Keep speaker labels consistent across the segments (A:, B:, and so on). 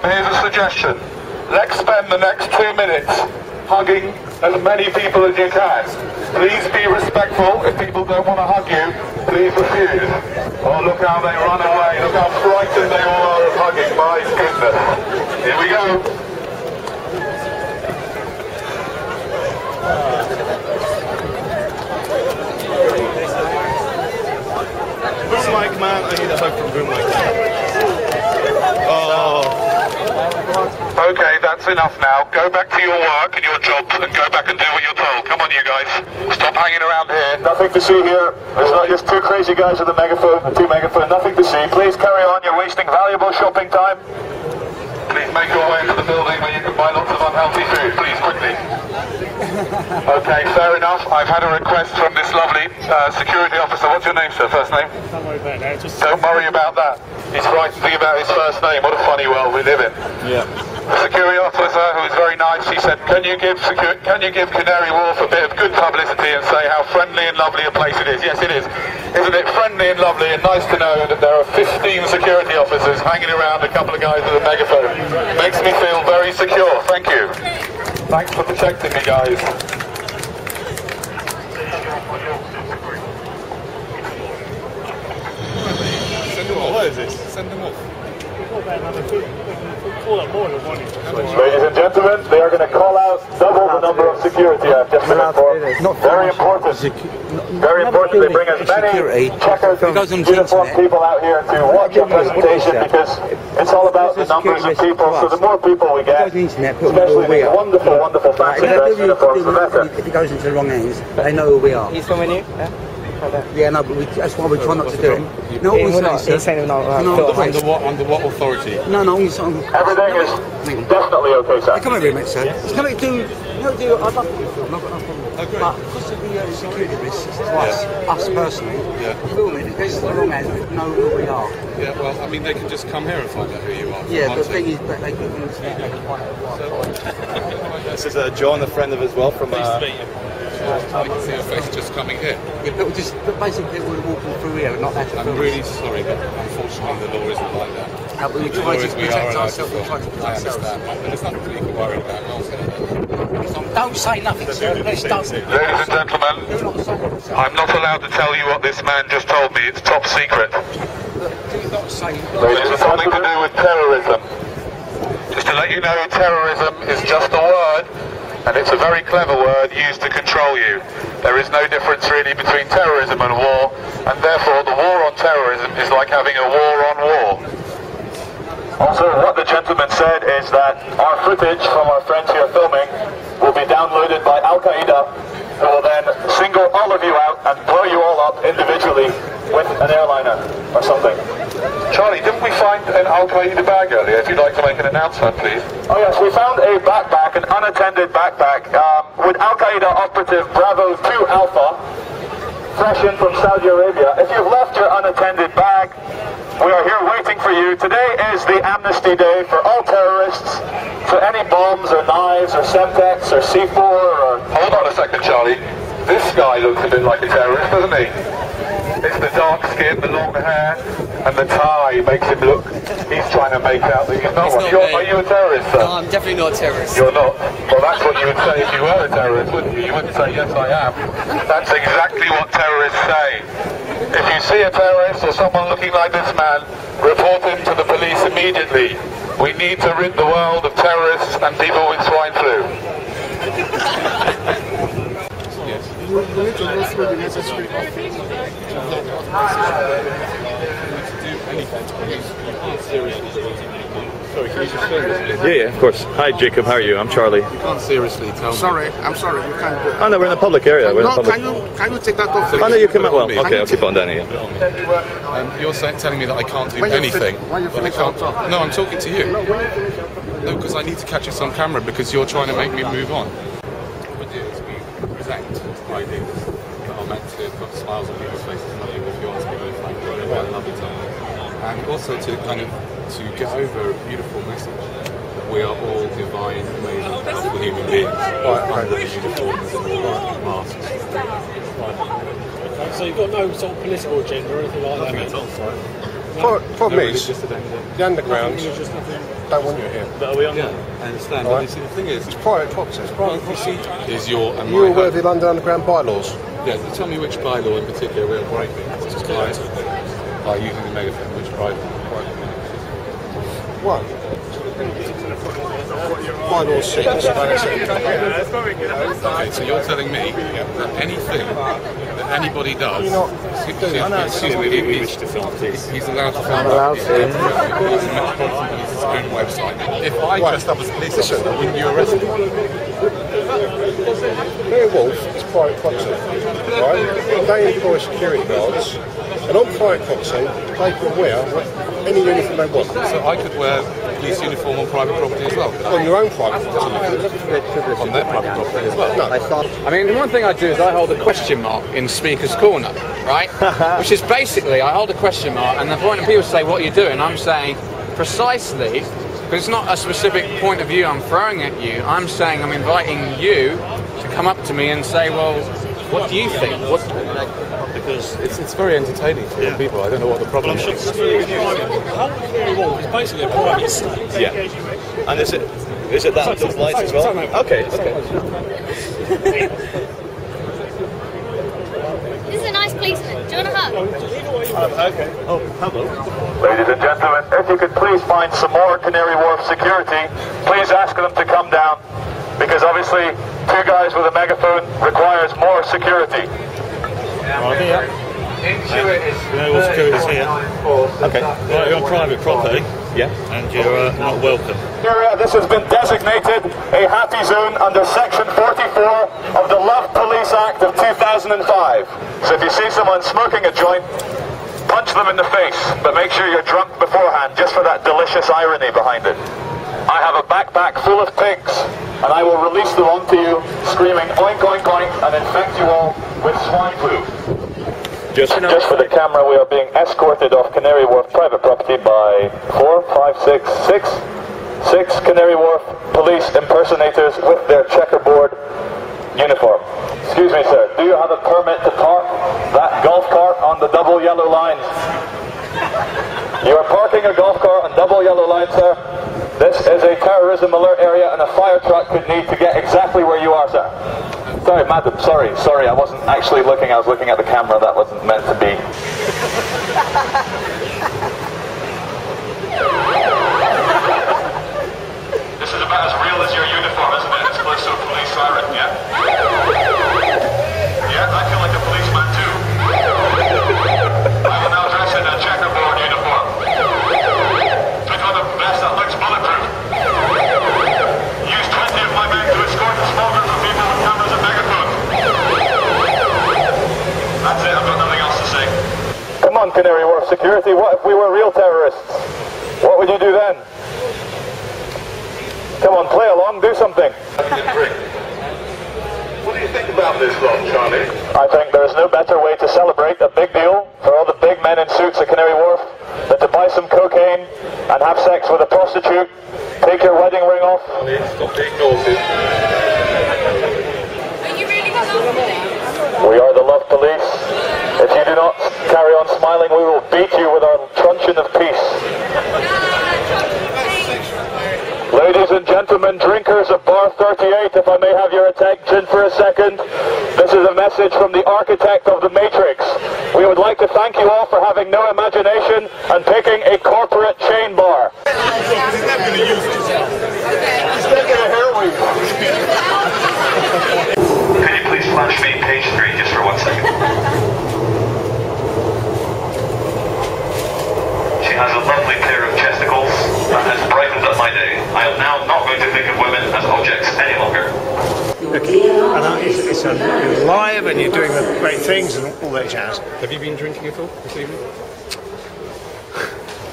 A: here's a suggestion. Let's spend the next 2 minutes hugging as many people as you can. Please be respectful. If people don't want to hug you, please refuse. Oh, look how they run away. Look how frightened they all are of hugging. My goodness. Here we go.
B: Boom mic, man. I need a hug from Boom mic. Oh.
A: Okay, that's enough now. Go back to your work and your jobs and go back and do what you're told. Come on, you guys. Stop hanging around here.
C: Nothing to see here. There's not just two crazy guys with a megaphone and two megaphone. Nothing to see. Please carry on. You're wasting valuable shopping time.
A: Please make your way to the building where you can buy lots of unhealthy food. Please, quickly. Okay, fair enough. I've had a request from this lovely security officer. What's your name, sir? First name?
D: Don't worry about that.
A: Don't worry about that. He's frightened about his first name. What a funny world we live in.
B: Yeah.
A: The security officer, who was very nice, he said, can you give Canary Wharf a bit of good publicity and say how friendly and lovely a place it is? Yes, it is. Isn't it friendly and lovely and nice to know that there are 15 security officers hanging around a couple of guys with a megaphone? Makes me feel very secure. Thank you. Thanks for protecting me, guys.
B: Send them off. What is this? Send them off.
C: Ladies and gentlemen, they are going to call out double the number of security I've just been informed. Very important. Very important they bring as many checkered uniformed people out here to watch our presentation because it's all about the numbers of people. So the more people we get, especially these wonderful, wonderful fancy dress uniforms, the better.
E: If it goes into the wrong hands, they know who we are.
F: He's filming you?
E: Yeah, no, but that's why we try not to do it. No,
F: he's saying no.
B: Under what authority?
E: No,
C: everything is definitely okay, sir.
E: Come over here, mate, sir. It's nothing to do. I'd love to film. I've got no problem. But because of the security risks to us personally, filming, if it goes into the wrong hands, we know who we are.
B: Yeah, well, I mean, they can just come here and find out who you are.
E: Yeah, but the thing is that they can find out.
B: This is John, a friend of as well from. I can see your face just coming here.
E: Yeah, but basically we're walking through here, not that.
B: I'm really sorry, but unfortunately the law isn't like that.
E: We try to protect ourselves.
B: I understand, but there's nothing that you can worry about.
E: Don't say nothing, sir. Please don't.
A: Ladies and gentlemen, I'm not allowed to tell you what this man just told me. It's top secret. It's something to do with terrorism. Just to let you know, terrorism is just a word. And it's a very clever word used to control you. There is no difference really between terrorism and war, and therefore the war on terrorism is like having a war on war.
C: Also, what the gentleman said is that our footage from our friends here filming will be downloaded by Al-Qaeda, who will then single all of you out and blow you all up individually with an airliner or something.
A: Charlie, didn't we find an Al-Qaeda bag earlier? If you'd like to make an announcement, please.
C: Oh yes, we found a backpack, an unattended backpack, with Al-Qaeda operative Bravo 2 Alpha, fresh in from Saudi Arabia. If you've left your unattended bag, we are here waiting for you. Today is the amnesty day for all terrorists, for any bombs or knives or Semtex or C4 or...
A: Hold on a second, Charlie. This guy looks a bit like a terrorist, doesn't he? It's the dark skin, the long hair, and the tie makes him look... He's trying to make out that he's not one. Are you a terrorist, sir?
F: No, I'm definitely not a terrorist.
A: You're not? Well, that's what you would say if you were a terrorist, wouldn't you? You wouldn't say, yes, I am. That's exactly what terrorists say. If you see a terrorist or someone looking like this man, report him to the police immediately. We need to rid the world of terrorists and people with swine flu.
D: Yes. You need to go through the necessary
B: Sorry, can you just film this?
G: Yeah, of course. Hi, Jacob. How are you? I'm Charlie.
B: You can't seriously tell me.
D: I'm sorry, you can't do it.
G: Oh no, we're in a public area. We're in a public...
D: Can you take that off?
G: Oh no, you come out. Well, okay, I'll keep on down here.
B: You're telling me that I can't do anything.
D: When you finish, I'll talk.
B: No, I'm talking to you. No, because I need to catch us on camera because you're trying to make me move on. What we do is we present ideas that are meant to put smiles on people's faces, not even if you want to be very frank, we're a lovely time. And also to kind of to get over a beautiful message that we are all divine, amazing, powerful human beings under the uniforms and the masks.
D: Okay, so you've got no sort of political agenda or anything like that?
B: Nothing at all.
H: Problem is, the underground don't want you here.
B: But are we on? Yeah, I understand. But you see, the thing is,
H: it's private property. It's private property.
B: Is your and
H: you're aware of the London Underground bylaws?
B: Yeah. Tell me which bylaw in particular we're breaking by using the megaphone. Which bylaw?
H: One. Bylaw 6.
B: Okay, so you're telling me that anything that anybody does, he's allowed to film.
E: I'm allowed to.
B: He's a metropolitan police's own website. If I dressed up as a police officer, wouldn't you arrest me?
H: Canary Wharf is private property, right? They employ security guards, and on private property, they can wear any uniform they want.
B: So I could wear a police uniform on private property as well?
H: On your own private property.
B: On their private property as well?
H: No.
I: I mean, the one thing I do is I hold a question mark in Speaker's Corner, right? Which is basically, I hold a question mark, and the point of people say, what are you doing? I'm saying, precisely, because it's not a specific point of view I'm throwing at you, I'm saying I'm inviting you to come up to me and say, well, what do you think?
B: Because it's very entertaining for young people. I don't know what the problem is.
J: It's basically a private estate.
G: Yeah. And is it that with lights as well? Okay.
K: This is a nice policeman. Do you want a hug?
J: Okay. Oh, hello.
C: Ladies and gentlemen, if you could please find some more Canary Wharf security, please ask them to come down, because obviously 2 guys with a megaphone requires more security.
J: Right here. Canary Wharf security's here.
G: Okay.
J: Right, you're on private property.
G: Yeah.
J: And you're not welcome.
C: This has been designated a happy zone under Section 44 of the Love Police Act of 2005. So if you see someone smoking a joint, punch them in the face, but make sure you're drunk beforehand, just for that delicious irony behind it. I have a backpack full of pigs, and I will release them onto you, screaming oink oink oink, and infect you all with swine flu. Just for the camera, we are being escorted off Canary Wharf private property by 6 Canary Wharf police impersonators with their checkerboard uniform. Excuse me, sir, do you have a permit to park that golf cart on the double yellow line? You are parking a golf cart on double yellow line, sir. This is a terrorism alert area, and a fire truck could need to get exactly where you are, sir. Sorry, madam, sorry, I wasn't actually looking, I was looking at the camera, that wasn't meant to be. This is about as real as your uniform, isn't it? It's close to a police siren, yeah? Yeah, I feel like a policeman too. I will now dress in a checkerboard uniform. Pick on the vest that looks bulletproof. Use 20 of my men to escort the small group of people with cameras and megaphones. That's it, I've got nothing else to say. Come on, Canary Wharf security, what if we were real terrorists? What would you do then? Come on, play along, do something. What do you think about this lot, Charlie? I think there's no better way to celebrate a big deal for all the big men in suits at Canary Wharf than to buy some cocaine and have sex with a prostitute, take your wedding ring off. Stop being naughty.
K: Are you really going on with it?
C: We are the Love Police. If you do not carry on smiling, we will beat you with our truncheon of peace. Ladies and gentlemen, drinkers of Bar 38, if I may have your attention for a second, this is a message from the architect of the Matrix. We would like to thank you all for having no imagination and picking a corporate chain bar.
H: He's never going to use it. He's never going to heroin.
C: Can you please flash me page 3 just for 1 second? She has a lovely pair of chesticles that has brightened up my day. I am now not going to think of women as objects any longer.
H: It's live, and you're doing the great things and all that jazz.
B: Have you been drinking at all this evening?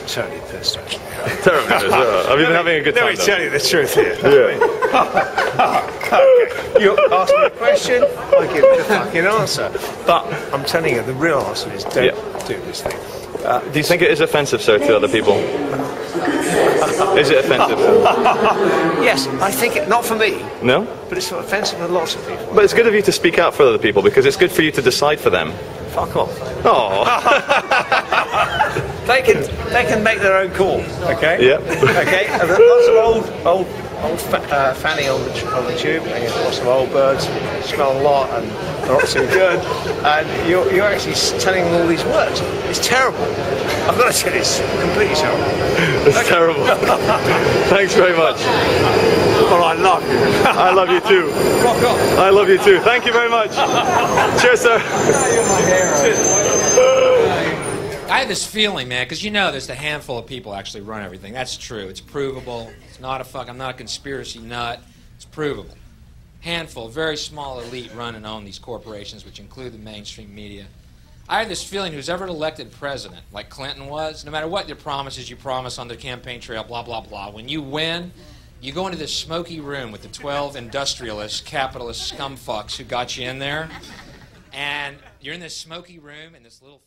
H: Totally pissed, actually.
G: Terribly pissed. Have you been having a good time?
H: Let me tell you the truth here.
G: Yeah.
H: Okay. You ask me a question, I give you the fucking answer. But I'm telling you, the real answer is don't do this thing.
G: Do you think it is offensive, sir, to other people? Is it offensive?
H: Yes, I think it, not for me.
G: No?
H: But it's offensive to lots of people.
G: But it's good of you to speak out for other people, because it's good for you to decide for them.
H: Fuck off.
G: Oh.
H: Take it.
L: they can make their own call. Okay.
G: Yep.
L: Okay. And there's lots of old fanny on the tube, and you've got lots of old birds, smell a lot and they're not too good, and you're actually telling them all these words. It's terrible. I've got to tell you, it's completely terrible.
G: It's terrible. Thanks very much.
L: Well, I love you.
G: I love you too.
L: Rock on.
G: I love you too. Thank you very much. Cheers, sir.
M: I had this feeling, man, because you know there's a handful of people actually run everything. That's true. It's provable. It's not a fuck. I'm not a conspiracy nut. It's provable. Handful, very small elite run and own these corporations, which include the mainstream media. I had this feeling who's ever elected president, like Clinton was, no matter what your promises you promise on the campaign trail, blah, blah, blah, when you win, you go into this smoky room with the 12 industrialist, capitalist scumfucks who got you in there, and you're in this smoky room in this little...